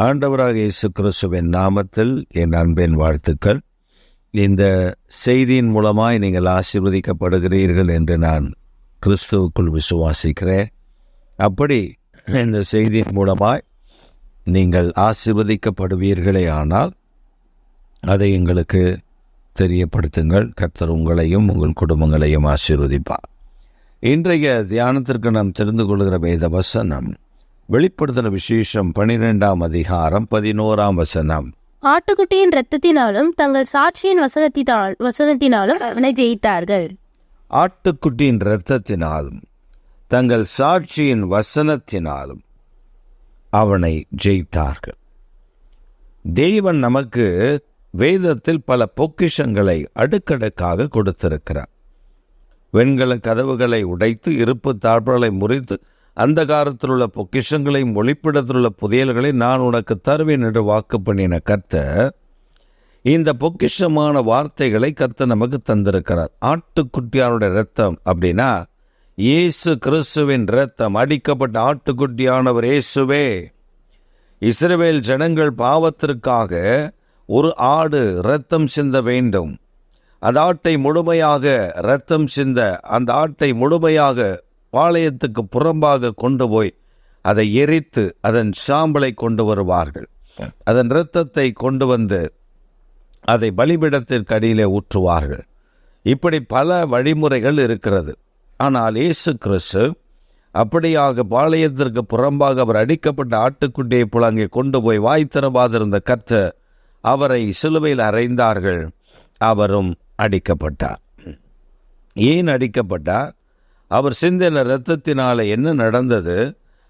ஆண்டவராக இயேசு கிறிஸ்துவின் நாமத்தில் என் அன்பின் வாழ்த்துக்கள். இந்த செய்தியின் மூலமாய் நீங்கள் ஆசீர்வதிக்கப்படுகிறீர்கள் என்று நான் கிறிஸ்துவுக்குள் விசுவாசிக்கிறேன். அப்படி இந்த செய்தியின் மூலமாய் நீங்கள் ஆசீர்வதிக்கப்படுவீர்களே ஆனால் அதை எங்களுக்கு தெரியப்படுத்துங்கள். கர்த்தர் உங்களையும் உங்கள் குடும்பங்களையும் ஆசீர்வதிப்பார். இன்றைய தியானத்திற்கு நாம் தெரிந்து கொள்கிற வேத வசனம் வெளிப்படுத்தின விசேஷம் 12ஆம் அதிகாரம் 11ஆம் வசனம். ஆட்டுக்குட்டியின் இரத்தத்தினாலும் தங்கள் சாட்சியின் வசனத்தினாலும் அவனை ஜெயித்தார்கள். ஆட்டுக்குட்டியின் இரத்தத்தினாலும் தங்கள் சாட்சியின் வசனத்தினாலும் அவனை ஜெயித்தார்கள். தேவன் நமக்கு வேதத்தில் பல பொக்கிஷங்களை அடுக்கடுக்காக கொடுத்திருக்கிறார். வெண்கல கதவுகளை உடைத்து இருப்பு தாழ்வுகளை முறித்து அந்த காலத்தில் உள்ள பொக்கிஷங்களை ஒளிப்பிடத்தில் உள்ள புதையல்களை நான் உனக்கு தருவேன் என்று வாக்கு பண்ணின கர்த்தர் இந்த பொக்கிஷமான வார்த்தைகளை கர்த்தர் நமக்கு தந்திருக்கிறார். ஆட்டுக்குட்டியானுடைய இரத்தம் அப்படின்னா இயேசு கிறிஸ்துவின் இரத்தம், அடிக்கப்பட்ட ஆட்டுக்குட்டியானவர் இயேசுவே. இஸ்ரவேல் ஜனங்கள் பாவத்திற்காக ஒரு ஆடு இரத்தம் சிந்த வேண்டும். அந்த ஆட்டை முழுமையாக இரத்தம் சிந்த அந்த ஆட்டை முழுமையாக பாளையத்துக்கு புறம்பாக கொண்டு போய் அதை எரித்து அதன் சாம்பலை கொண்டு வருவார்கள். அதன் இரத்தத்தை கொண்டு வந்து அதை பலிபீடத்திற்கு அடியிலே ஊற்றுவார்கள். இப்படி பல வழிமுறைகள் இருக்கிறது. ஆனால் இயேசு கிறிஸ்து அப்படியாக பாளையத்திற்கு புறம்பாக அவர் அடிக்கப்பட்ட ஆட்டுக்குட்டியை போல அங்கே கொண்டு போய் வாய் திறவாதிருந்த கர்த்தர் அவரை சிலுவையில் அறைந்தார்கள். அவரும் அடிக்கப்பட்டார். ஏன் அடிக்கப்பட்டார்? அவர் சிந்தின இரத்தத்தினால என்ன நடந்தது?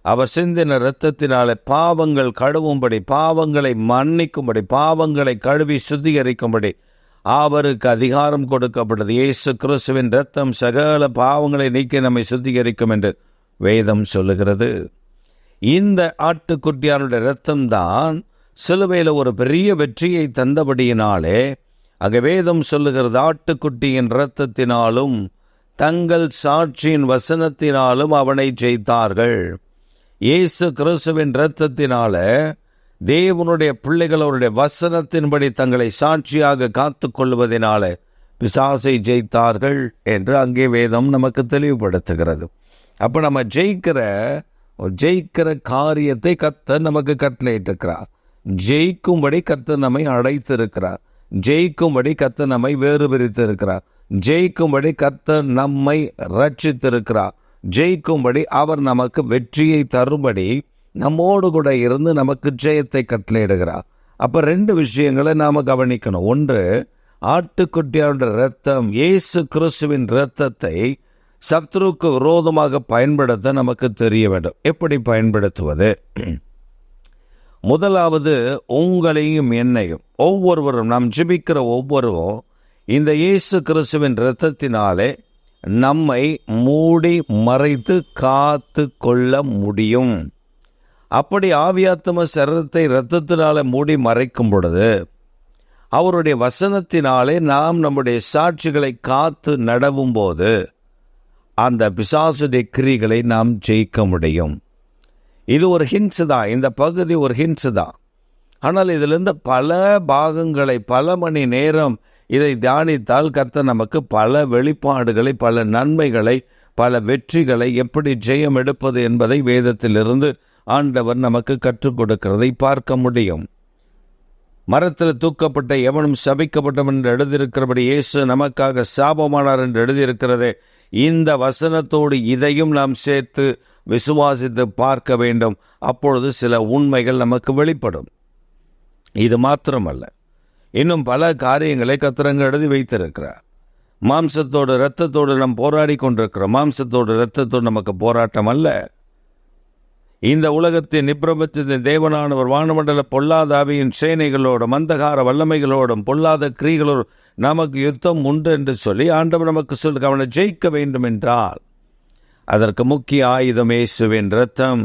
அவர் சிந்தின இரத்தத்தினால பாவங்கள் கழுவும்படி, பாவங்களை மன்னிக்கும்படி, பாவங்களை கழுவி சுத்திகரிக்கும்படி அவருக்கு அதிகாரம் கொடுக்கப்பட்டது. இயேசு கிறிஸ்துவின் இரத்தம் சகல பாவங்களை நீக்கி நம்மை சுத்திகரிக்கும் என்று வேதம் சொல்லுகிறது. இந்த ஆட்டுக்குட்டியானுடைய இரத்தம்தான் சிலுவையில் ஒரு பெரிய வெற்றியை தந்தபடியினாலே அங்கே வேதம் சொல்லுகிறது, ஆட்டுக்குட்டியின் இரத்தத்தினாலும் தங்கள் சாட்சியின் வசனத்தினாலும் அவனை ஜெயித்தார்கள். இயேசு கிறிஸ்துவின் இரத்தத்தினால தேவனுடைய பிள்ளைகள் அவருடைய வசனத்தின்படி தங்களை சாட்சியாக காத்து கொள்வதனால பிசாசை ஜெயித்தார்கள் என்று அங்கே வேதம் நமக்கு தெளிவுபடுத்துகிறது. அப்போ நம்ம ஜெயிக்கிற காரியத்தை கர்த்தர் நமக்கு கட்டளையிட்டிருக்கிறார். ஜெயிக்கும்படி கர்த்தர் நம்மை அழைத்திருக்கிறார். ஜெயிக்கும்படி கர்த்தர் நம்மை வேறு பிரித்திருக்கிறார். ஜெயிக்கும்படி கர்த்தர் நம்மை ரட்சித்திருக்கிறார். ஜெயிக்கும்படி அவர் நமக்கு வெற்றியை தரும்படி நம்மோடு கூட இருந்து நமக்கு ஜெயத்தை கட்டளையிடுகிறார். அப்போ ரெண்டு விஷயங்களை நாம் கவனிக்கணும். ஒன்று, ஆட்டுக்குட்டியாருடைய இரத்தம், இயேசு கிறிஸ்துவின் இரத்தத்தை சத்ருக்கு விரோதமாக பயன்படுத்த நமக்கு தெரிய வேண்டும். எப்படி பயன்படுத்துவது? முதலாவது, உங்களையும் என்னையும் ஒவ்வொருவரும், நாம் ஜெபிக்கிற ஒவ்வொருவரும் இந்த இயேசு கிறிஸ்துவின் இரத்தத்தினாலே நம்மை மூடி மறைத்து காத்து கொள்ள முடியும். அப்படி ஆவியாத்ம சரீரத்தை இரத்தத்தினால மூடி மறைக்கும் பொழுது அவருடைய வசனத்தினாலே நாம் நம்முடைய சாட்சிகளை காத்து நடவும் போது அந்த பிசாசுடைய கிரிகளை நாம் ஜெயிக்க முடியும். இது ஒரு ஹிண்ட்ஸ் தான். இந்த பகுதி ஒரு ஹிண்ட்ஸ் தான். ஆனால் இதிலிருந்து பல பாகங்களை, பல மணி நேரம் இதை தியானித்தால் கர்த்தர் நமக்கு பல வெளிப்பாடுகளை, பல நன்மைகளை, பல வெற்றிகளை, எப்படி ஜெயம் எடுப்பது என்பதை வேதத்திலிருந்து ஆண்டவர் நமக்கு கற்றுக் கொடுக்கிறதை பார்க்க முடியும். மரத்தில் தூக்கப்பட்ட எவனும் சபிக்கப்பட்டவன் என்று எழுதியிருக்கிறபடி இயேசு நமக்காக சாபமானார் என்று எழுதியிருக்கிறதே. இந்த வசனத்தோடு இதையும் நாம் சேர்த்து விசுவாசித்து பார்க்க வேண்டும். அப்பொழுது சில உண்மைகள் நமக்கு வெளிப்படும். இது மாத்திரமல்ல, இன்னும் பல காரியங்களை கர்த்தர் எழுதி வைத்திருக்கிறார். மாம்சத்தோடு இரத்தத்தோடு நாம் போராடி கொண்டிருக்கிறோம். மாம்சத்தோடு இரத்தத்தோடு நமக்கு போராட்டம் அல்ல. இந்த உலகத்தின் நிப்பிரபஞ்சத்தின் தேவனானவர் வானமண்டல பொல்லாத ஆவியின் சேனைகளோடும் அந்தகார வல்லமைகளோடும் பொல்லாத கிரிகளோடும் நமக்கு யுத்தம் உண்டு என்று சொல்லி ஆண்டவர் நமக்கு சொல்ல அவனை ஜெயிக்க வேண்டும் என்றால் அதற்கு முக்கிய ஆயுதம் இயேசுவின் இரத்தம்.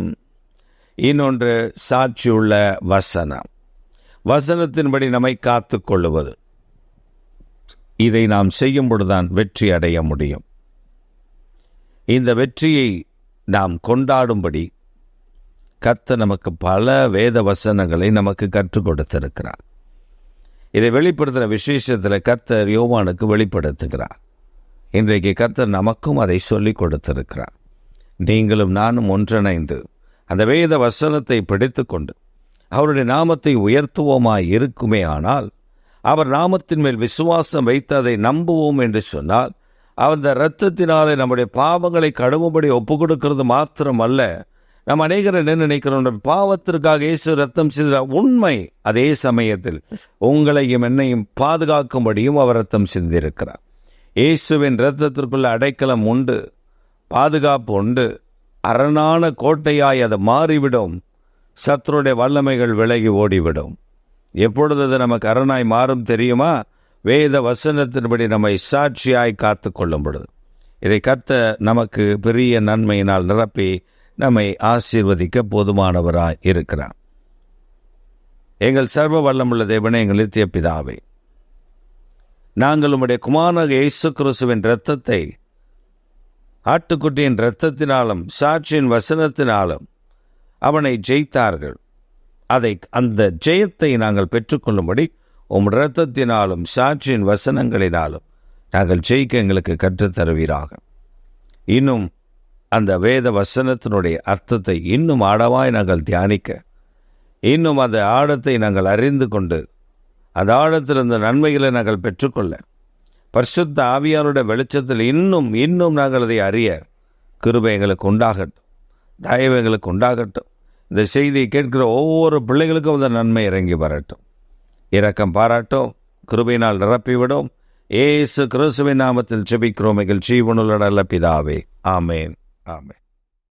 இன்னொன்று, சாட்சியுள்ள வசனம். வசனத்தின்படி நம்மை காத்து கொள்ளுவது. இதை நாம் செய்யும் பொழுதுதான் வெற்றி அடைய முடியும். இந்த வெற்றியை நாம் கொண்டாடும்படி கர்த்தர் நமக்கு பல வேத வசனங்களை நமக்கு கற்றுக் கொடுத்திருக்கிறார். இதை வெளிப்படுத்துகிற விசேஷத்தில் கர்த்தர் யோவானுக்கு வெளிப்படுத்துகிறார். இன்றைக்கு கர்த்தர் நமக்கும் அதை சொல்லிக் கொடுத்திருக்கிறார். நீங்களும் நானும் ஒன்றிணைந்து அந்த வேத வசனத்தை பிடித்து கொண்டு அவருடைய நாமத்தை உயர்த்துவோமாய் இருக்குமே ஆனால், அவர் நாமத்தின் மேல் விசுவாசம் வைத்து அதை நம்புவோம் என்று சொன்னால், அந்த இரத்தத்தினாலே நம்முடைய பாவங்களை கழுவும்படி ஒப்பு கொடுக்கிறது மாத்திரமல்ல, நம்ம அநேகரை என்ன நினைக்கிறோம், பாவத்திற்காக இயேசு ரத்தம் சிந்த உண்மை. அதே சமயத்தில் உங்களையும் என்னையும் பாதுகாக்கும்படியும் அவர் ரத்தம் சிந்திருக்கிறார். இயேசுவின் இரத்தத்திற்குள்ள அடைக்கலம் உண்டு, பாதுகாப்பு உண்டு. அரணான கோட்டையாய் அது மாறிவிடும். சத்துருடைய வல்லமைகள் விலகி ஓடிவிடும். எப்பொழுது அது நமக்கு அரணாய் மாறும் தெரியுமா? வேத வசனத்தின்படி நம்மை சாட்சியாய் காத்து கொள்ளும் பொழுது. இதை கர்த்தர் நமக்கு பெரிய நன்மையினால் நிரப்பி நம்மை ஆசீர்வதிக்க போதுமானவராய் இருக்கிறார். எங்கள் சர்வ வல்லமுள்ள தேவனே, எங்கள் நித்திய பிதாவே, நாங்கள் உம்முடைய குமாரனாகிய இயேசு கிறிஸ்துவின் இரத்தத்தை, ஆட்டுக்குட்டியின் இரத்தத்தினாலும் சாட்சியின் வசனத்தினாலும் அவனை ஜெயித்தார்கள். அந்த ஜெயத்தை நாங்கள் பெற்றுக்கொள்ளும்படி உம் இரத்தத்தினாலும் சாட்சியின் வசனங்களினாலும் நாங்கள் ஜெயிக்க எங்களுக்கு கற்றுத்தருவீராக. இன்னும் அந்த வேத வசனத்தினுடைய அர்த்தத்தை இன்னும் ஆழமாய் நாங்கள் தியானிக்க, இன்னும் அந்த ஆழத்தை நாங்கள் அறிந்து கொண்டு அந்த ஆழத்தில் இந்த நன்மைகளை நாங்கள் பெற்றுக்கொள்ள, பரிசுத்த ஆவியானுடைய வெளிச்சத்தில் இன்னும் நாங்கள் அதை அறிய கிருபை எங்களுக்கு உண்டாகட்டும், தயவு எங்களுக்கு உண்டாகட்டும். இந்த செய்தியை கேட்கிற ஒவ்வொரு பிள்ளைகளுக்கும் அந்த நன்மை இறங்கி வரட்டும். இரக்கம் பாராட்டும், கிருபையினால் நிரப்பிவிடும். இயேசு கிறிஸ்துவின் நாமத்தில் ஜெபிக்கிறோம் எங்கள் ஜீவனுள்ள நல்ல பிதாவே. ஆமேன், ஆமேன்.